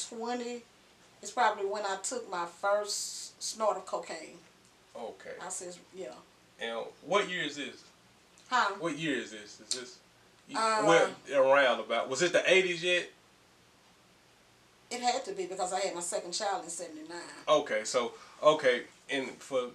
20. It's probably when I took my first snort of cocaine. Okay. I says, yeah. And what year is this? Huh? What year is this? Is this Uh, what around about? Was it the 80s yet? it had to be because I had my second child in 79. Okay, so okay, and for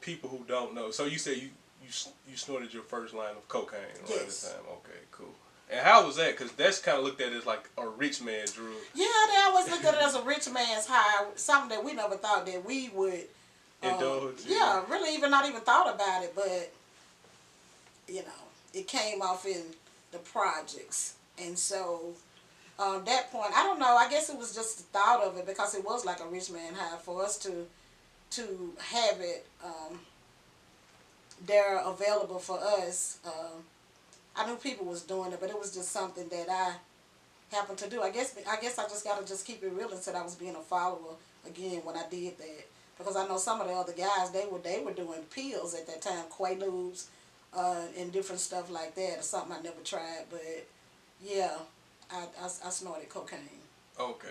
people who don't know, so you said you snorted your first line of cocaine around this Yes. time. Okay, cool. And how was that? Because that's kind of looked at as like a rich man's drug. Yeah, they always look at it as a rich man's high, something that we never thought that we would. Indulge. Yeah, really, even not even thought about it, but you know, it came off in the projects, and so that point, I don't know. I guess it was just the thought of it because it was like a rich man high for us to have it there available for us. I knew people was doing it, but it was just something that I happened to do. I guess I just gotta just keep it real and said I was being a follower again when I did that, because I know some of the other guys they were doing pills at that time, Quaaludes, and different stuff like that. Or something I never tried, but yeah, I snorted cocaine. Okay.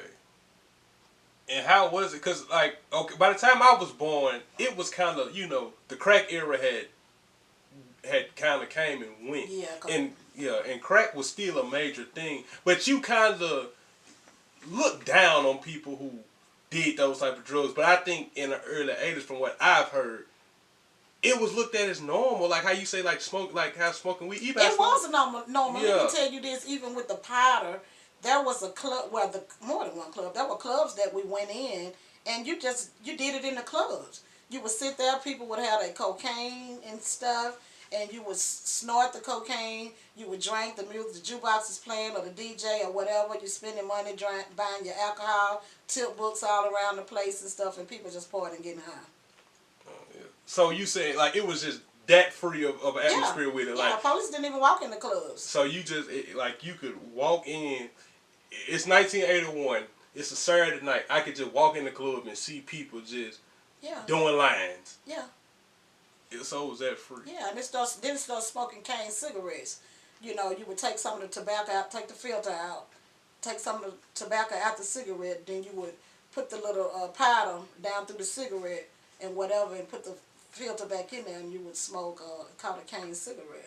And how was it? Cause like okay, by the time I was born, it was kind of the crack era had kind of came and went. Yeah. And crack was still a major thing, but you kind of looked down on people who did those type of drugs. But I think in the early 80s, from what I've heard, it was looked at as normal, like how you say like smoke, like how smoking weed. Even It was normal. Yeah. Let me tell you this, even with the powder, there was a club, well, more than one club. There were clubs that we went in, and you did it in the clubs. You would sit there, people would have their cocaine and stuff, and you would snort the cocaine, you would drink the music, the jukebox is playing, or the DJ, or whatever, you spending money buying your alcohol, tip books all around the place and stuff, and people just pouring and getting high. Yeah. So you said like it was just that free of an atmosphere with it, Yeah, like police didn't even walk in the clubs. so you just like you could walk in. It's 1981. It's a Saturday night. I could just walk in the club and see people just doing lines. Yeah. So was that free? Yeah, and then it started smoking cane cigarettes. You know, you would take some of the tobacco out, take the filter out, take some of the tobacco out the cigarette, then you would put the little powder down through the cigarette and whatever, and put the filter back in there, and you would smoke called a cane cigarette.